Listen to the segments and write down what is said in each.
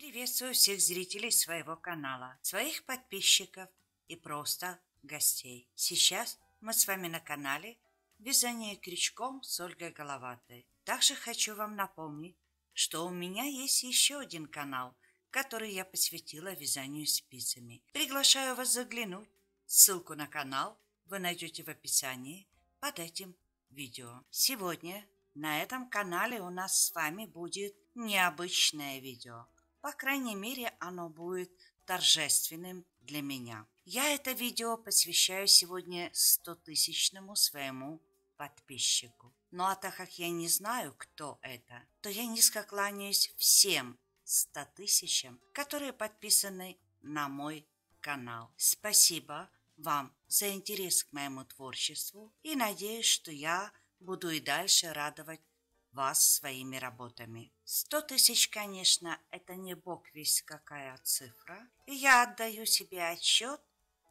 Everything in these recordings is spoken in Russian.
Приветствую всех зрителей своего канала, своих подписчиков и просто гостей. Сейчас мы с вами на канале «Вязание крючком» с Ольгой Головатой. Также хочу вам напомнить, что у меня есть еще один канал, который я посвятила вязанию спицами. Приглашаю вас заглянуть. Ссылку на канал вы найдете в описании под этим видео. Сегодня на этом канале у нас с вами будет необычное видео. По крайней мере, оно будет торжественным для меня. Я это видео посвящаю сегодня 100-тысячному своему подписчику. Ну а так как я не знаю, кто это, то я низко кланяюсь всем 100 тысячам, которые подписаны на мой канал. Спасибо вам за интерес к моему творчеству и надеюсь, что я буду и дальше радовать вас своими работами. 100 тысяч, конечно, это не бог весть какая цифра. И я отдаю себе отчет,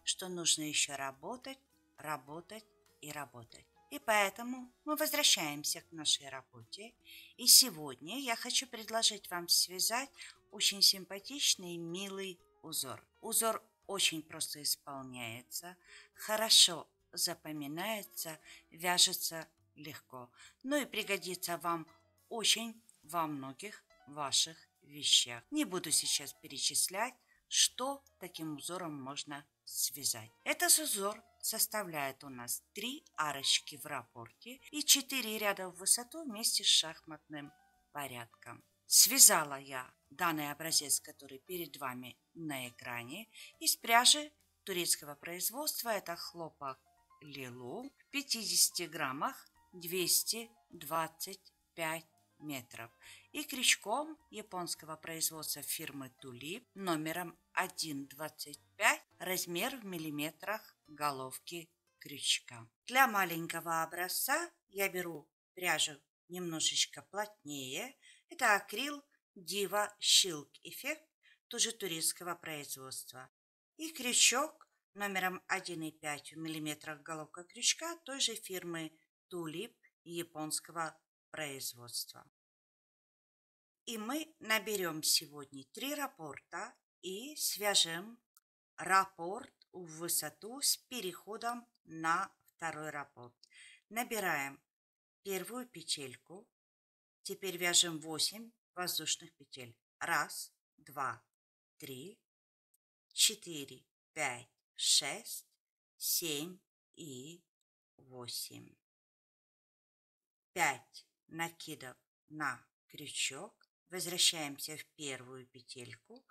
что нужно еще работать, работать и работать. И поэтому мы возвращаемся к нашей работе. И сегодня я хочу предложить вам связать очень симпатичный и милый узор. Узор очень просто исполняется, хорошо запоминается, вяжется легко, но и пригодится вам очень во многих ваших вещах. Не буду сейчас перечислять, что таким узором можно связать. Этот узор составляет у нас 3 арочки в раппорте и 4 ряда в высоту вместе с шахматным порядком. Связала я данный образец, который перед вами на экране, из пряжи турецкого производства. Это хлопок Лилу в 50 граммах 225 метров и крючком японского производства фирмы Тулип номером 1,25, размер в миллиметрах головки крючка. Для маленького образца я беру пряжу немножечко плотнее. Это акрил Diva Silk Effect, тоже турецкого производства. И крючок номером 1,5 в миллиметрах головка крючка той же фирмы Тулип японского производства. И мы наберем сегодня 3 раппорта и свяжем раппорт в высоту с переходом на второй раппорт. Набираем первую петельку. Теперь вяжем 8 воздушных петель. 1, 2, 3, 4, 5, 6, 7 и 8. 5 накидов на крючок, возвращаемся в первую петельку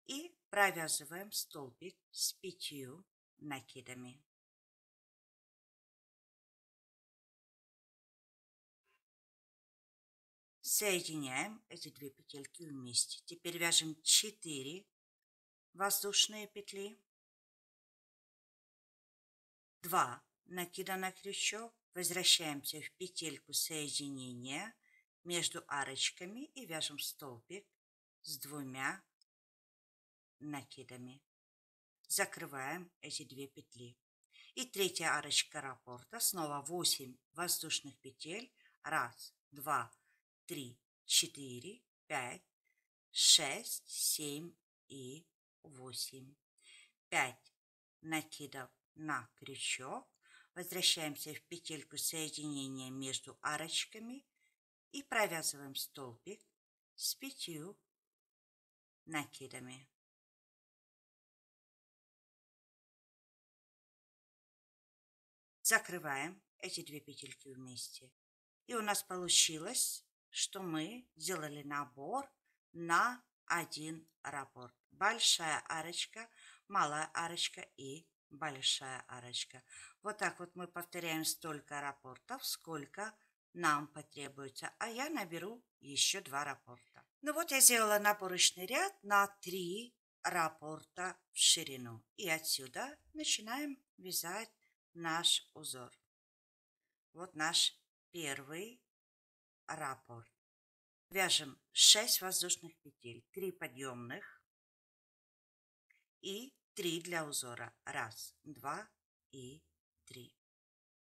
и провязываем столбик с 5 накидами. Соединяем эти 2 петельки вместе. Теперь вяжем 4 воздушные петли, 2 накида на крючок, возвращаемся в петельку соединения между арочками и вяжем столбик с 2 накидами. Закрываем эти 2 петли. И третья арочка раппорта, снова 8 воздушных петель. 1, 2, 3, 4, 5, 6, 7 и 8. 5 накидов на крючок. Возвращаемся в петельку соединения между арочками и провязываем столбик с 5 накидами. Закрываем эти 2 петельки вместе. И у нас получилось, что мы сделали набор на 1 раппорт. Большая арочка, малая арочка и большая арочка. Вот так вот мы повторяем столько раппортов, сколько нам потребуется. А я наберу еще 2 раппорта. Ну вот я сделала наборочный ряд на 3 раппорта в ширину. И отсюда начинаем вязать наш узор. Вот наш первый раппорт. Вяжем 6 воздушных петель, 3 подъемных и 3 для узора. 1, 2 и 3.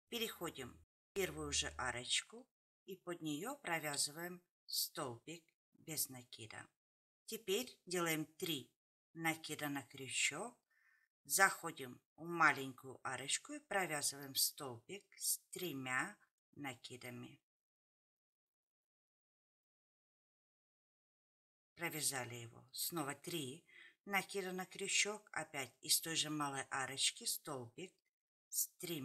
Переходим в первую же арочку и под нее провязываем столбик без накида. Теперь делаем 3 накида на крючок, заходим в маленькую арочку и провязываем столбик с 3 накидами. Провязали его. Снова 3 накида на крючок, опять из той же малой арочки столбик с 3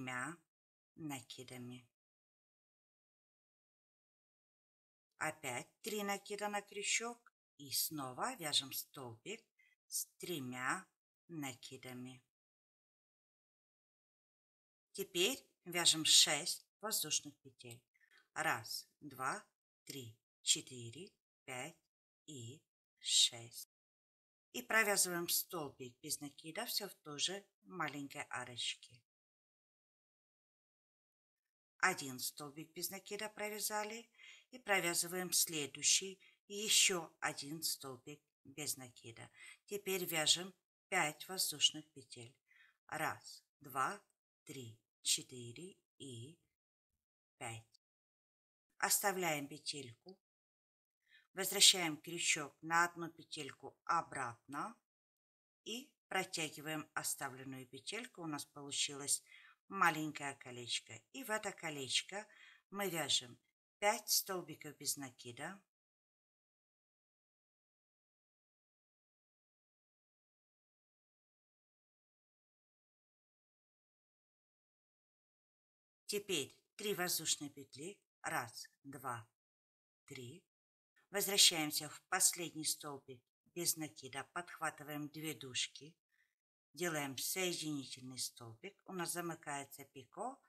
накидами. Опять 3 накида на крючок и снова вяжем столбик с 3 накидами. Теперь вяжем 6 воздушных петель. 1, 2, 3, 4, 5 и 6. И провязываем столбик без накида все в той же маленькой арочке. Один столбик без накида провязали и провязываем следующий еще один столбик без накида. Теперь вяжем 5 воздушных петель. 1, 2, 3, 4 и 5. Оставляем петельку. Возвращаем крючок на одну петельку обратно и протягиваем оставленную петельку. У нас получилось маленькое колечко. И в это колечко мы вяжем 5 столбиков без накида. Теперь 3 воздушные петли. 1, 2, 3. Возвращаемся в последний столбик без накида. Подхватываем 2 дужки. Делаем соединительный столбик. У нас замыкается пико.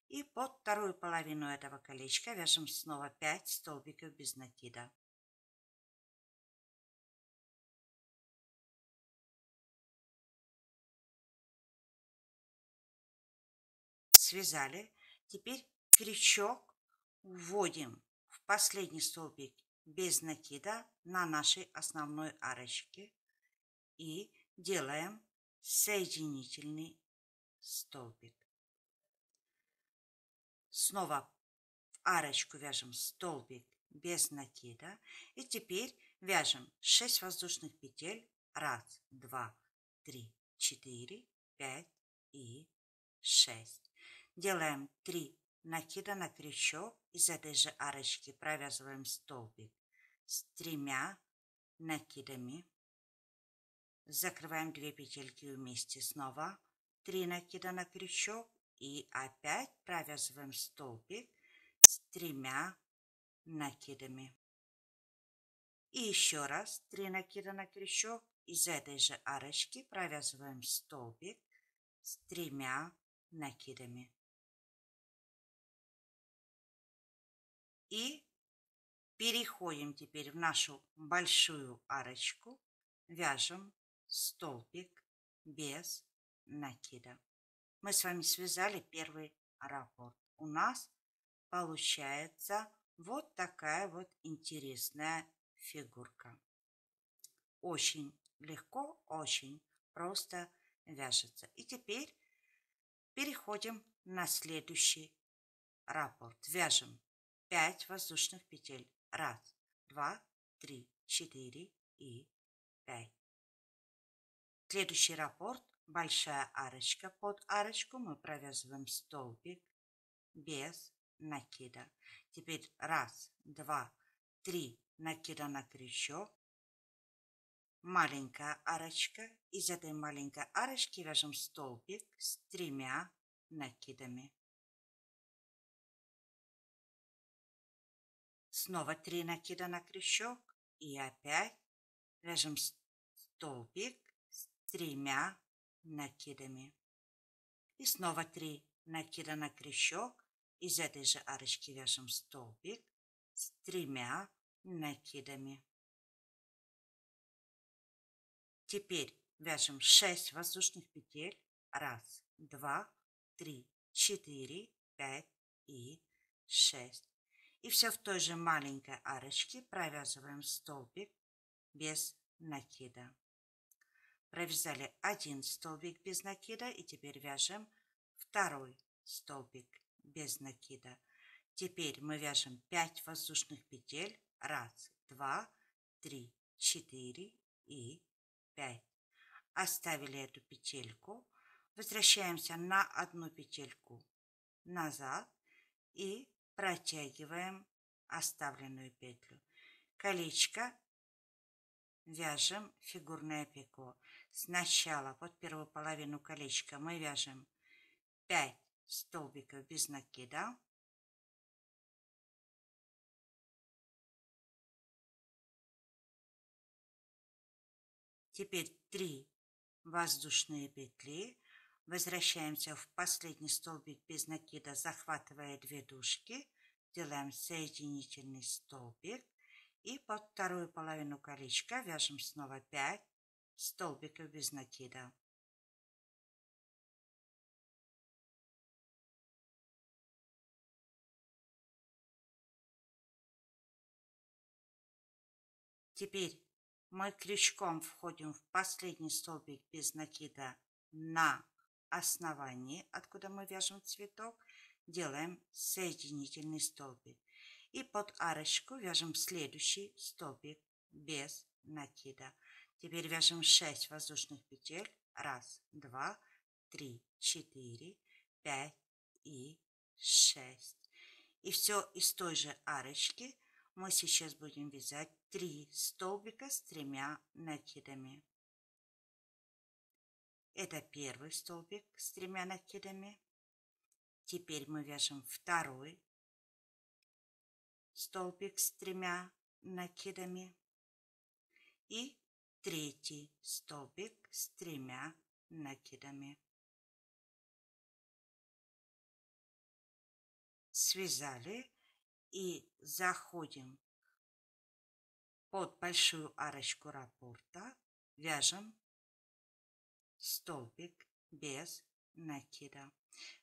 И под вторую половину этого колечка вяжем снова 5 столбиков без накида. Связали. Теперь крючок вводим в последний столбик без накида на нашей основной арочке и делаем соединительный столбик. Снова в арочку вяжем столбик без накида и теперь вяжем 6 воздушных петель. 1, 2, 3, 4, 5 и 6. Делаем 3 накида на крючок. Из этой же арочки провязываем столбик с 3 накидами. Закрываем 2 петельки вместе. Снова 3 накида на крючок. И опять провязываем столбик с 3 накидами. И еще раз 3 накида на крючок. Из этой же арочки провязываем столбик с 3 накидами. И переходим теперь в нашу большую арочку. Вяжем столбик без накида. Мы с вами связали первый раппорт. У нас получается вот такая вот интересная фигурка. Очень легко, очень просто вяжется. И теперь переходим на следующий раппорт. Вяжем 5 воздушных петель. 1, 2, 3, 4 и 5. Следующий раппорт. Большая арочка. Под арочку мы провязываем столбик без накида. Теперь 1, 2, 3 накида на крючок. Маленькая арочка. Из этой маленькой арочки вяжем столбик с 3 накидами. Снова 3 накида на крючок. И опять вяжем столбик с 3 накидами. И снова 3 накида на крючок. Из этой же арочки вяжем столбик с 3 накидами. Теперь вяжем 6 воздушных петель. 1, 2, 3, 4, 5 и 6. И все в той же маленькой арочке провязываем столбик без накида. Провязали один столбик без накида и теперь вяжем второй столбик без накида. Теперь мы вяжем 5 воздушных петель. 1, 2, 3, 4 и 5. Оставили эту петельку. Возвращаемся на одну петельку назад и протягиваем оставленную петлю. Колечко вяжем фигурное пико. Сначала под первую половину колечка мы вяжем 5 столбиков без накида. Теперь 3 воздушные петли. Возвращаемся в последний столбик без накида, захватывая 2 дужки. Делаем соединительный столбик. И под вторую половину колечка вяжем снова 5 столбиков без накида. Теперь мы крючком входим в последний столбик без накида на основании, откуда мы вяжем цветок, делаем соединительный столбик. И под арочку вяжем следующий столбик без накида. Теперь вяжем 6 воздушных петель. 1, 2, 3, 4, 5 и 6. И все из той же арочки мы сейчас будем вязать 3 столбика с 3 накидами. Это первый столбик с 3 накидами. Теперь мы вяжем второй столбик с 3 накидами и третий столбик с 3 накидами. Связали и заходим под большую арочку раппорта, вяжем столбик без накида.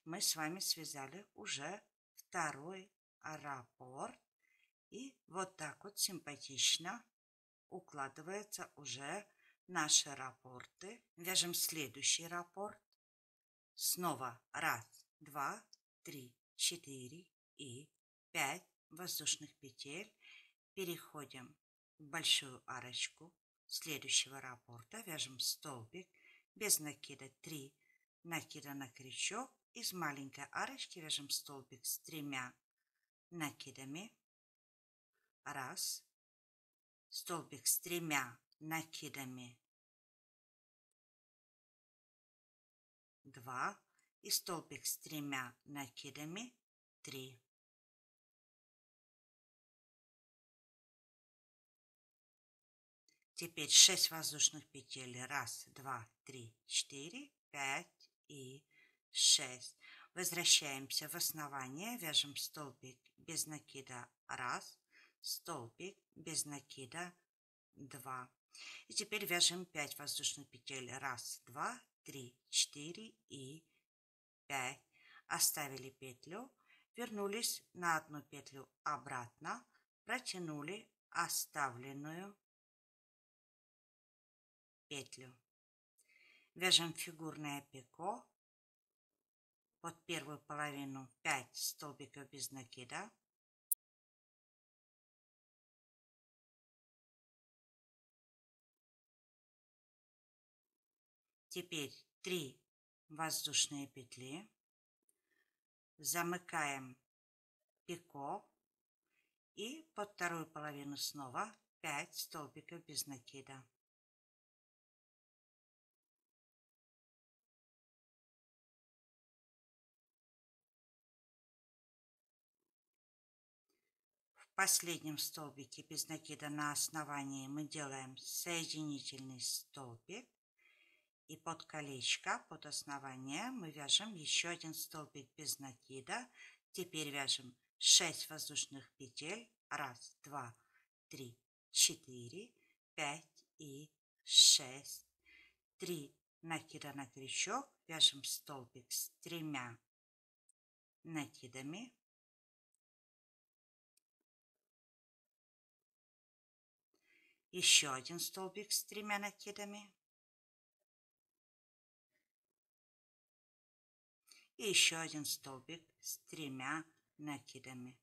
Мы с вами связали уже второй раппорт, и вот так вот симпатично укладываются уже наши раппорты. Вяжем следующий раппорт. Снова 1, 2, 3, 4 и 5 воздушных петель. Переходим в большую арочку следующего раппорта, вяжем столбик без накида, 3 накида на крючок. Из маленькой арочки вяжем столбик с 3 накидами. 1, столбик с 3 накидами. 2 и столбик с 3 накидами. 3. Теперь 6 воздушных петель. 1, 2, 3, 4, 5 и 6. Возвращаемся в основание, вяжем столбик без накида 1, столбик без накида 2. И теперь вяжем 5 воздушных петель. 1, 2, 3, 4 и 5. Оставили петлю, вернулись на одну петлю обратно, протянули оставленную петлю. Вяжем фигурное пико под первую половину 5 столбиков без накида. Теперь 3 воздушные петли. Замыкаем пико и под вторую половину снова 5 столбиков без накида. В последнем столбике без накида на основании мы делаем соединительный столбик. И под колечко, под основание мы вяжем еще один столбик без накида. Теперь вяжем 6 воздушных петель. 1, 2, 3, 4, 5 и 6. 3 накида на крючок. Вяжем столбик с 3 накидами. Еще один столбик с 3 накидами. И еще один столбик с 3 накидами.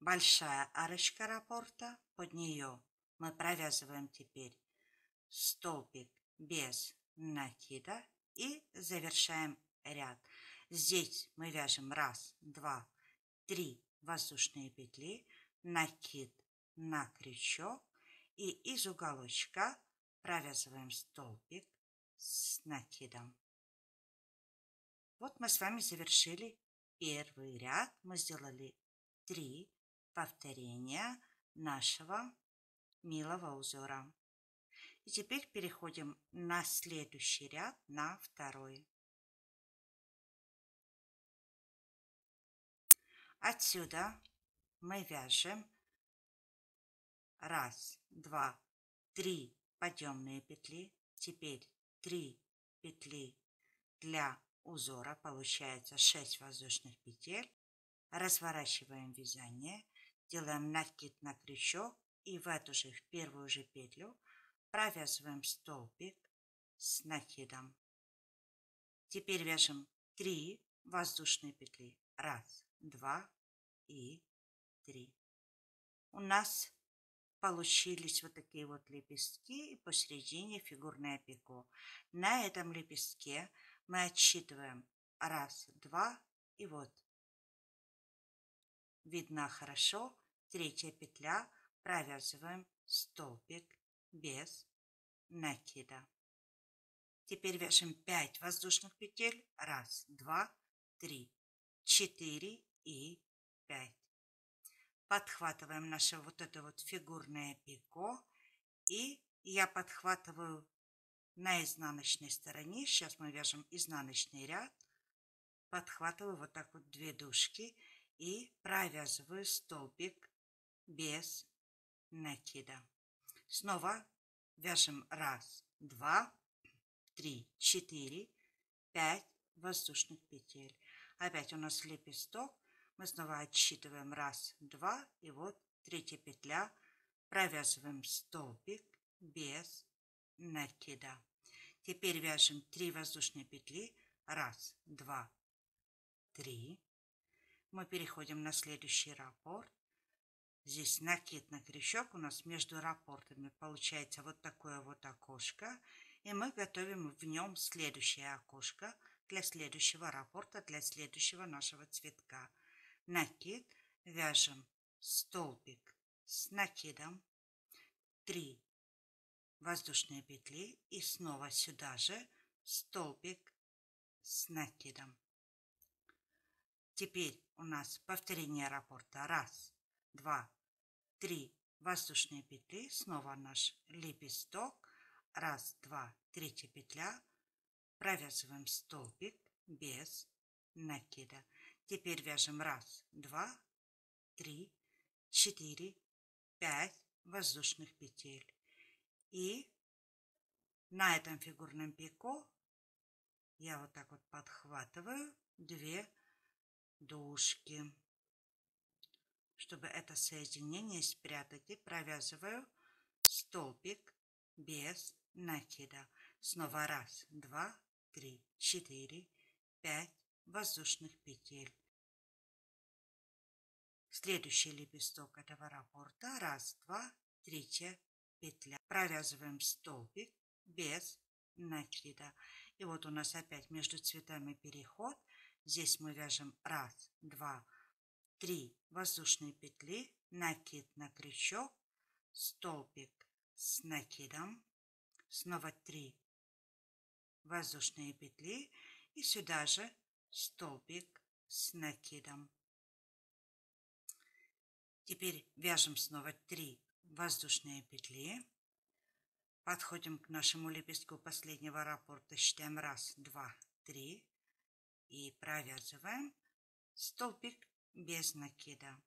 большая арочка раппорта, под нее мы провязываем теперь столбик без накида и завершаем ряд. Здесь мы вяжем 1, 2, 3 воздушные петли, накид на крючок и из уголочка провязываем столбик с накидом. Вот мы с вами завершили первый ряд. Мы сделали 3 повторения нашего милого узора. И теперь переходим на следующий ряд, на второй. Отсюда мы вяжем 1, 2, 3 подъемные петли. Теперь 3 петли для узора, получается 6 воздушных петель. Разворачиваем вязание, делаем накид на крючок и в эту же, в первую же петлю провязываем столбик с накидом. Теперь вяжем 3 воздушные петли. 1, 2 и 3. У нас получились вот такие вот лепестки и посередине фигурное пико. На этом лепестке мы отсчитываем 1, 2 и вот. Видно хорошо. 3 петля, провязываем столбик без накида. Теперь вяжем 5 воздушных петель. 1, 2, 3, 4 и 5. Подхватываем наше вот это вот фигурное пико. И я подхватываю на изнаночной стороне. Сейчас мы вяжем изнаночный ряд. Подхватываю вот так вот 2 дужки и провязываю столбик без накида. Снова вяжем 1, 2, 3, 4, 5 воздушных петель. Опять у нас лепесток. Мы снова отсчитываем 1, 2 и вот 3 петля. Провязываем столбик без накида. Теперь вяжем 3 воздушные петли. 1, 2, 3. Мы переходим на следующий раппорт. Здесь накид на крючок. У нас между раппортами получается вот такое вот окошко. И мы готовим в нем следующее окошко для следующего раппорта, для следующего нашего цветка. Накид, вяжем столбик с накидом, 3 воздушные петли и снова сюда же столбик с накидом. Теперь у нас повторение раппорта. 1, 2, 3 воздушные петли, снова наш лепесток. 1, 2, 3 петля, провязываем столбик без накида. Теперь вяжем 1, 2, 3, 4, 5 воздушных петель. И на этом фигурном пико я вот так вот подхватываю 2 дужки, чтобы это соединение спрятать, и провязываю столбик без накида. Снова 1, 2, 3, 4, 5 воздушных петель. Следующий лепесток этого раппорта. 1, 2, 3 петля. Провязываем столбик без накида. И вот у нас опять между цветами переход. Здесь мы вяжем 1, 2, 3 воздушные петли, накид на крючок, столбик с накидом, снова 3 воздушные петли и сюда же столбик с накидом. Теперь вяжем снова 3 воздушные петли, подходим к нашему лепестку последнего раппорта, считаем 1, 2, 3 и провязываем столбик без накида.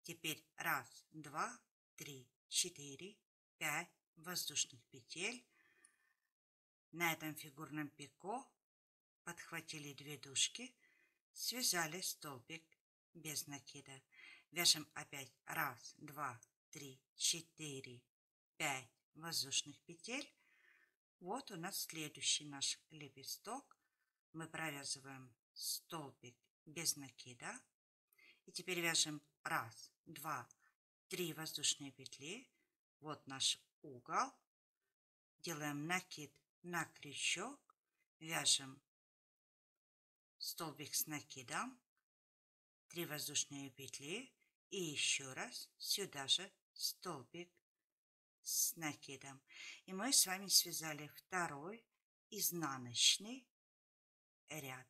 Теперь 1, 2, 3, 4, 5 воздушных петель. На этом фигурном пико подхватили 2 дужки, связали столбик без накида. Вяжем опять 1, 2, 3, 4, 5 воздушных петель. Вот у нас следующий наш лепесток. Мы провязываем столбик без накида И теперь вяжем 1, 2, 3 воздушные петли. Вот наш угол. Делаем накид на крючок, вяжем столбик с накидом, 3 воздушные петли и еще раз сюда же столбик с накидом. И мы с вами связали второй изнаночный ряд.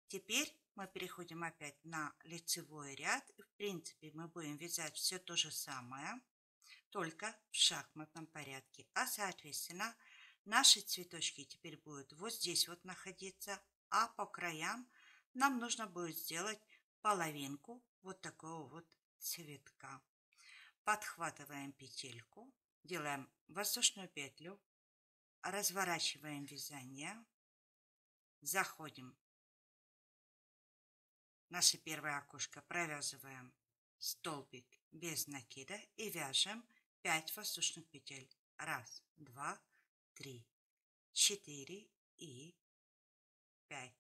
Теперь мы переходим опять на лицевой ряд. В принципе, мы будем вязать все то же самое, только в шахматном порядке. А соответственно, наши цветочки теперь будут вот здесь вот находиться, а по краям нам нужно будет сделать половинку вот такого вот цветка. Подхватываем петельку, делаем воздушную петлю, разворачиваем вязание, заходим в наше первое окошко, провязываем столбик без накида и вяжем 5 воздушных петель. 1, 2, 3, 4 и 5.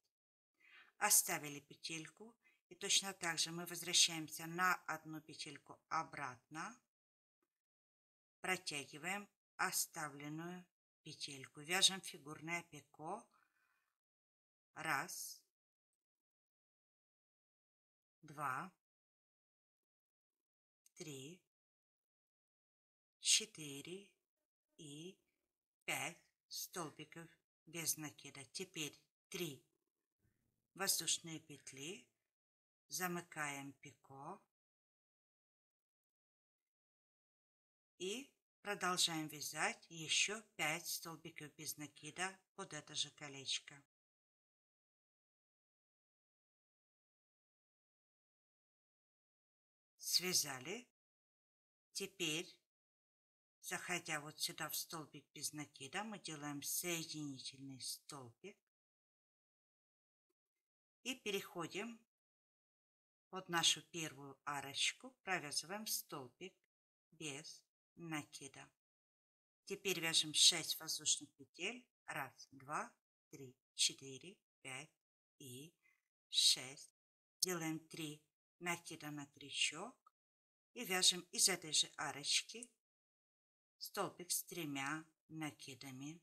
Оставили петельку. И точно так же мы возвращаемся на одну петельку обратно. Протягиваем оставленную петельку. Вяжем фигурное пико. 1, 2, 3, 4 и 5 столбиков без накида. Теперь 3 воздушные петли. Замыкаем пико и продолжаем вязать еще 5 столбиков без накида под это же колечко. Связали. Теперь, заходя вот сюда в столбик без накида, мы делаем соединительный столбик и переходим под нашу первую арочку, провязываем столбик без накида. Теперь вяжем 6 воздушных петель. 1, 2, 3, 4, 5 и 6. Делаем 3 накида на крючок и вяжем из этой же арочки столбик с 3 накидами.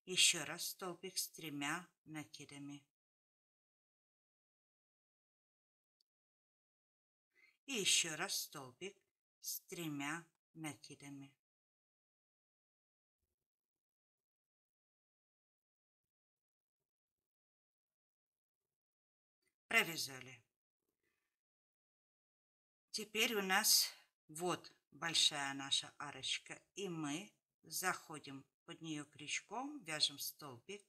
Еще раз столбик с 3 накидами. И еще раз столбик с 3 накидами. Провязали. Теперь у нас вот большая наша арочка, и мы заходим под нее крючком, вяжем столбик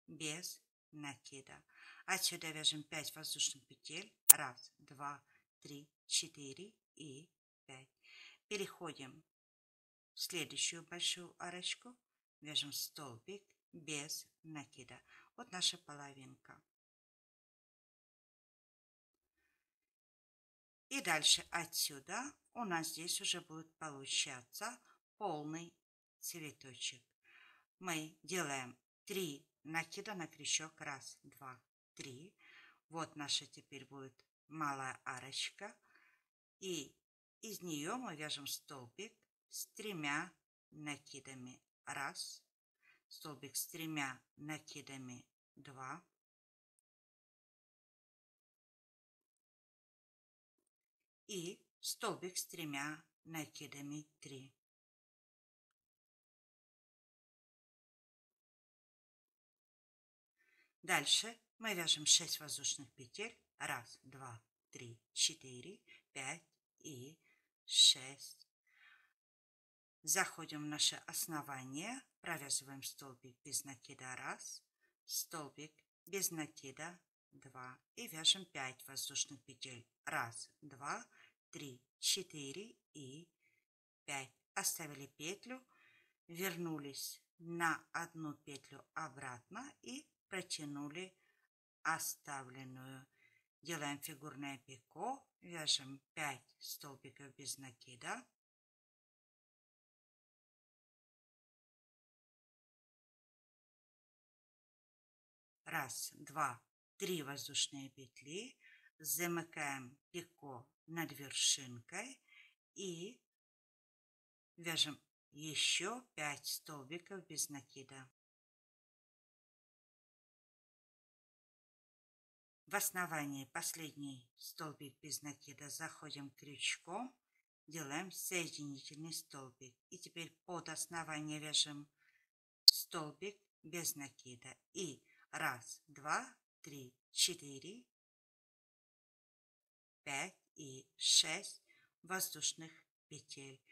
без накида. Отсюда вяжем 5 воздушных петель. 1, 2, 3, 4 и 5. Переходим в следующую большую арочку, вяжем столбик без накида. Вот наша половинка. И дальше отсюда у нас здесь уже будет получаться полный цветочек. Мы делаем 3 накида на крючок. 1, 2, 3. Вот наша теперь будет малая арочка. И из нее мы вяжем столбик с 3 накидами. 1, столбик с 3 накидами. 2. И столбик с 3 накидами. 3. Дальше мы вяжем 6 воздушных петель. 1, 2, 3, 4, 5 и 6. Заходим в наше основание, провязываем столбик без накида 1, столбик без накида 2 и вяжем 5 воздушных петель. 1, 2, 3, 4 и 5. Оставили петлю, вернулись на одну петлю обратно и протянули оставленную. Делаем фигурное пико, вяжем 5 столбиков без накида. Раз, два, 3 воздушные петли. замыкаем пико над вершинкой и вяжем еще 5 столбиков без накида. В основании последний столбик без накида заходим крючком, делаем соединительный столбик. И теперь под основание вяжем столбик без накида. И 1, 2, 3, 4, 5 и 6 воздушных петель.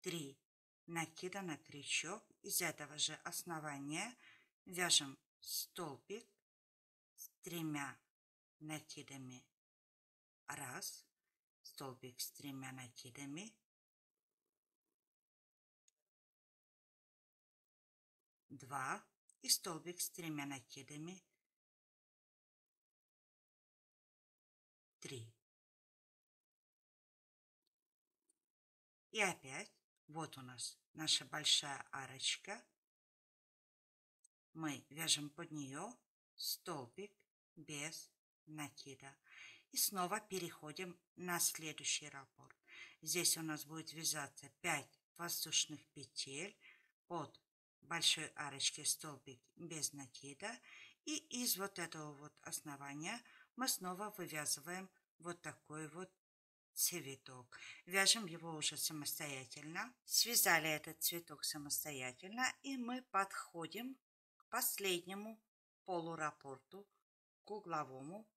3 накида на крючок. Из этого же основания вяжем столбик с 3 накидами. 1, столбик с 3 накидами. 2 и столбик с 3 накидами. 3. И опять, вот у нас наша большая арочка. Мы вяжем под нее столбик без накида. И снова переходим на следующий раппорт. Здесь у нас будет вязаться 5 воздушных петель под большой арочкой столбик без накида. И из вот этого вот основания мы снова вывязываем вот такой вот цветок. Вяжем его уже самостоятельно. Связали этот цветок самостоятельно, и мы подходим к последнему полураппорту, к угловому,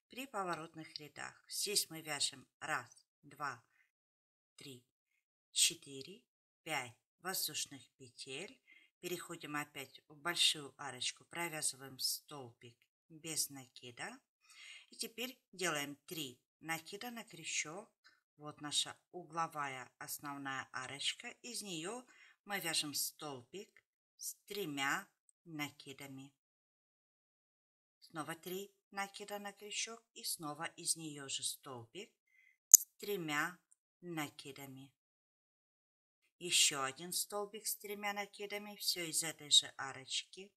при поворотных рядах. Здесь мы вяжем 1, 2, 3, 4, 5 воздушных петель. Переходим опять в большую арочку, провязываем столбик без накида. И теперь делаем 3 накида на крючок. Вот наша угловая основная арочка. Из нее мы вяжем столбик с 3 накидами. Снова 3 накида на крючок и снова из нее же столбик с 3 накидами. Еще один столбик с 3 накидами. Все из этой же арочки.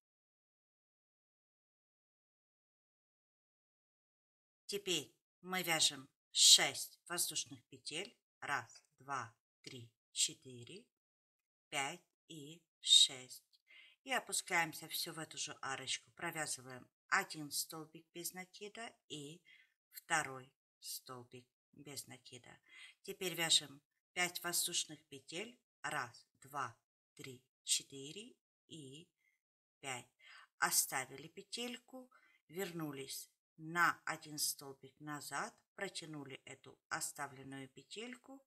Теперь мы вяжем 6 воздушных петель. 1, 2, 3, 4, 5 и 6. И опускаемся все в эту же арочку. Провязываем один столбик без накида и второй столбик без накида. Теперь вяжем 5 воздушных петель. 1, 2, 3, 4 и 5. Оставили петельку, вернулись на один столбик назад, протянули эту оставленную петельку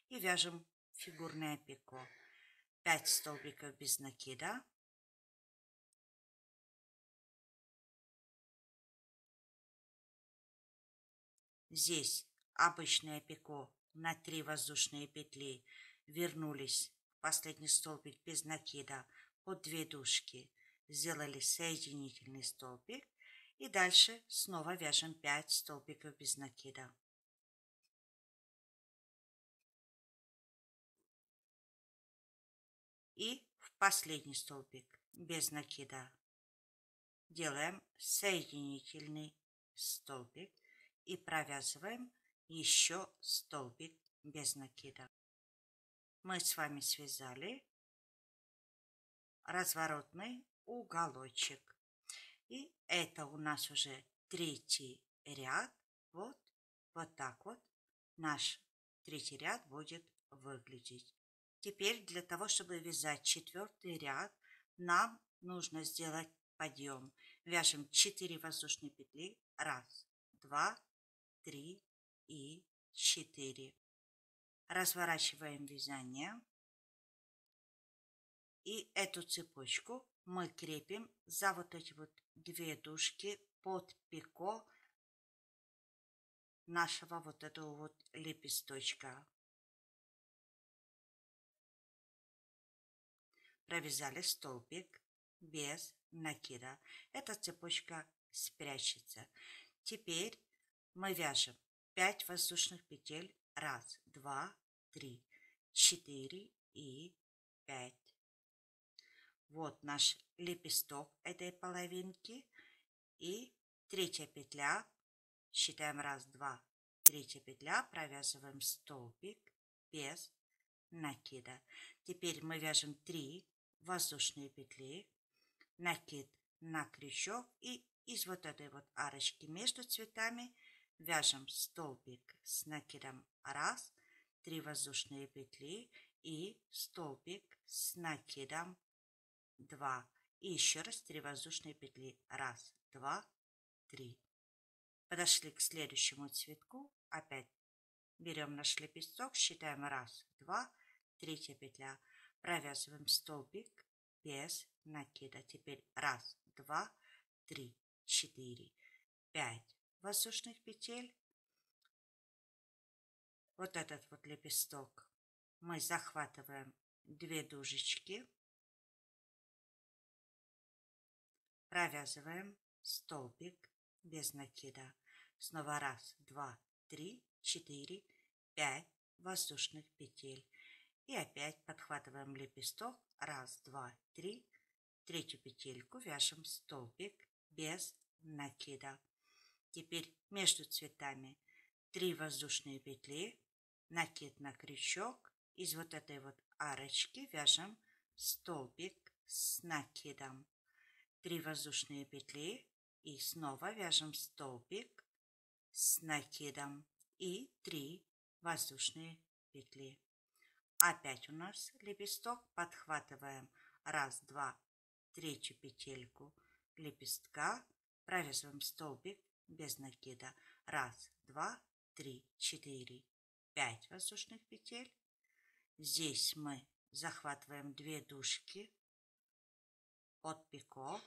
и вяжем фигурное пико. 5 столбиков без накида. Здесь обычное пико на 3 воздушные петли, вернулись в последний столбик без накида под 2 дужки, сделали соединительный столбик и дальше снова вяжем 5 столбиков без накида. И в последний столбик без накида делаем соединительный столбик и провязываем еще столбик без накида. Мы с вами связали разворотный уголочек. И это у нас уже 3-й ряд. Вот так вот наш 3-й ряд будет выглядеть. Теперь для того, чтобы вязать 4-й ряд, нам нужно сделать подъем. Вяжем 4 воздушные петли. 1, 2, 3 и 4. Разворачиваем вязание. И эту цепочку мы крепим за вот эти вот 2 дужки под пико нашего вот этого вот лепесточка. Провязали столбик без накида. Эта цепочка спрячется. Теперь мы вяжем 5 воздушных петель. 1, 2, 3, 4 и 5. Вот наш лепесток этой половинки. И 3-я петля, считаем 1, 2, 3 петля, провязываем столбик без накида. Теперь мы вяжем 3 воздушные петли, накид на крючок, и из вот этой вот арочки между цветами вяжем столбик с накидом 1, 3 воздушные петли и столбик с накидом 2. И еще раз 3 воздушные петли. 1, 2, 3. Подошли к следующему цветку. Опять берем наш лепесток, считаем 1, 2, 3 петля. Провязываем столбик без накида. Теперь 1, 2, 3, 4, 5 воздушных петель. Вот этот вот лепесток мы захватываем 2 дужечки, провязываем столбик без накида. Снова 1, 2, 3, 4, 5 воздушных петель. И опять подхватываем лепесток. 1, 2, 3. Третью петельку вяжем столбик без накида. Теперь между цветами 3 воздушные петли, накид на крючок. Из вот этой вот арочки вяжем столбик с накидом. 3 воздушные петли и снова вяжем столбик с накидом и 3 воздушные петли. Опять у нас лепесток, подхватываем 1, 2, третью петельку лепестка, провязываем столбик без накида. 1, 2, 3, 4, 5 воздушных петель. Здесь мы захватываем 2 дужки от пико,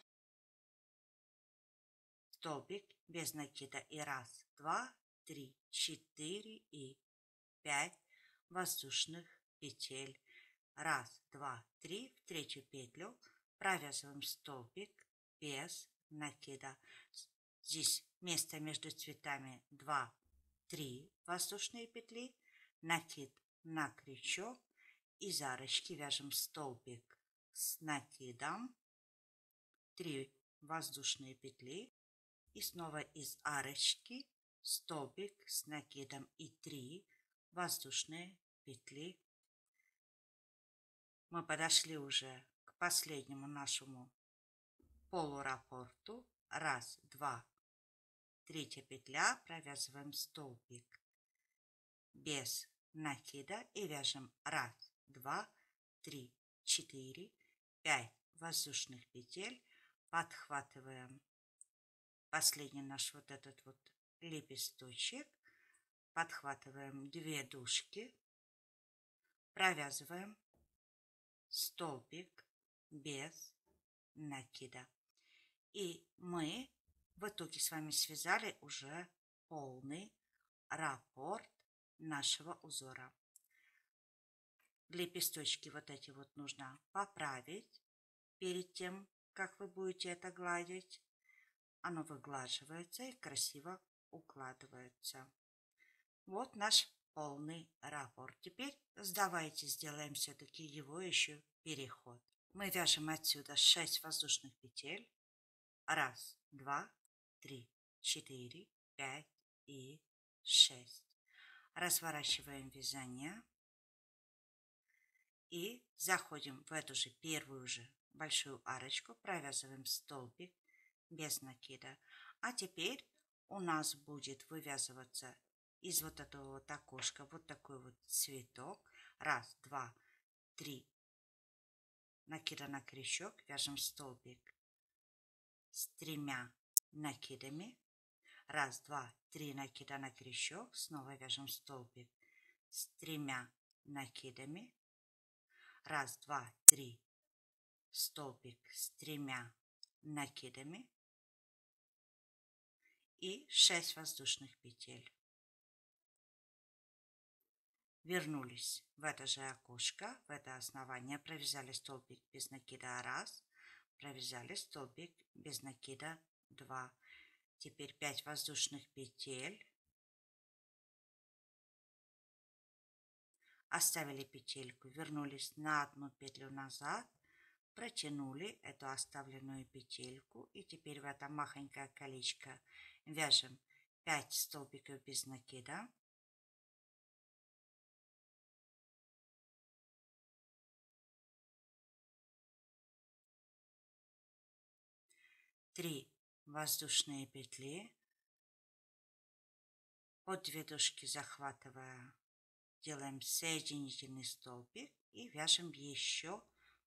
столбик без накида и 1, 2, 3, 4 и 5 воздушных петель. 1, 2, 3, в третью петлю провязываем столбик без накида. Здесь место между цветами 2, 3 воздушные петли, накид на крючок, из арочки вяжем столбик с накидом, 3 воздушные петли и снова из арочки столбик с накидом и 3 воздушные петли. Мы подошли уже к последнему нашему полураппорту. 1, 2, третья петля, провязываем столбик без накида и вяжем 1, 2, 3, 4, 5 воздушных петель, подхватываем последний наш вот этот вот лепесточек, подхватываем 2 дужки, провязываем столбик без накида. И мы в итоге с вами связали уже полный раппорт нашего узора. Лепесточки вот эти вот нужно поправить перед тем, как вы будете это гладить. Оно выглаживается и красиво укладывается. Вот наш полный раппорт. Теперь давайте сделаем все-таки его еще переход. Мы вяжем отсюда 6 воздушных петель. 1, 2, 3, 4, 5 и 6. Разворачиваем вязание и заходим в эту же первую же большую арочку, провязываем столбик без накида. А теперь у нас будет вывязываться из вот этого вот окошка вот такой вот цветок. 1, 2, 3 накида на крючок, вяжем столбик с 3 накидами. 1, 2, 3 накида на крючок, снова вяжем столбик с 3 накидами. 1, 2, 3 столбик с 3 накидами и 6 воздушных петель. Вернулись в это же окошко, в это основание, провязали столбик без накида 1, провязали столбик без накида 2. Теперь 5 воздушных петель, оставили петельку, вернулись на одну петлю назад, протянули эту оставленную петельку и теперь в это махонькое колечко вяжем 5 столбиков без накида. Три воздушные петли. Под две дужки захватывая, делаем соединительный столбик и вяжем еще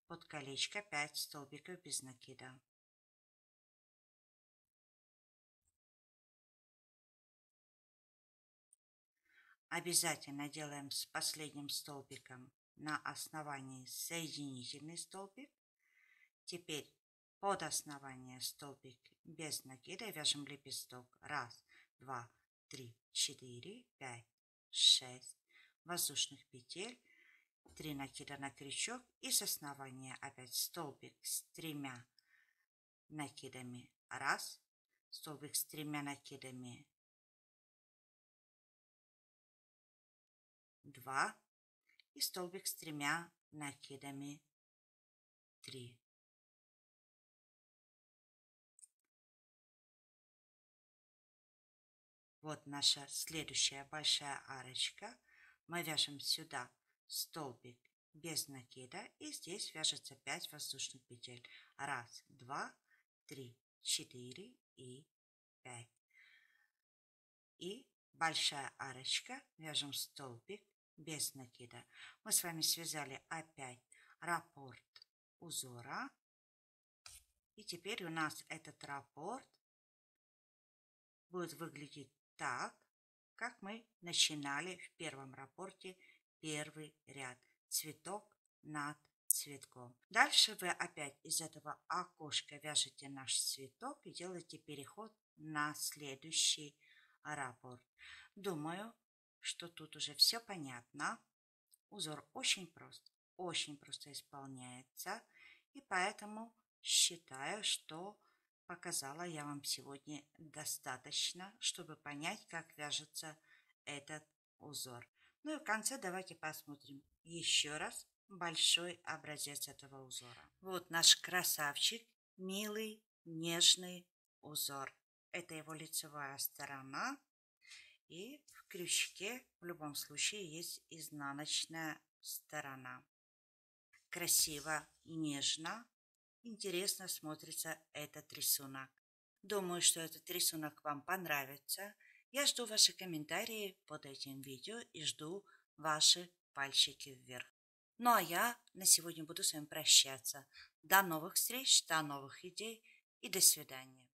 под колечко 5 столбиков без накида. Обязательно делаем с последним столбиком на основании соединительный столбик. Теперь под основание столбик без накида вяжем лепесток. 1, 2, 3, 4, 5, 6 воздушных петель, 3 накида на крючок и с основания опять столбик с 3 накидами. 1, столбик с 3 накидами. 2 и столбик с 3 накидами. 3. Вот наша следующая большая арочка. Мы вяжем сюда столбик без накида и здесь вяжется 5 воздушных петель. 1, 2, 3, 4 и 5. И большая арочка, вяжем столбик без накида. Мы с вами связали опять раппорт узора. И теперь у нас этот раппорт будет выглядеть так, как мы начинали в первом раппорте первый ряд. Цветок над цветком. Дальше вы опять из этого окошка вяжете наш цветок и делаете переход на следующий раппорт. Думаю, что тут уже все понятно. Узор очень просто исполняется. И поэтому считаю, что показала я вам сегодня достаточно, чтобы понять, как вяжется этот узор. Ну и в конце давайте посмотрим еще раз большой образец этого узора. Вот наш красавчик, милый, нежный узор. Это его лицевая сторона. И в крючке в любом случае есть изнаночная сторона. Красиво, нежно, интересно смотрится этот рисунок. Думаю, что этот рисунок вам понравится. Я жду ваши комментарии под этим видео и жду ваши пальчики вверх. Ну а я на сегодня буду с вами прощаться. До новых встреч, до новых идей и до свидания.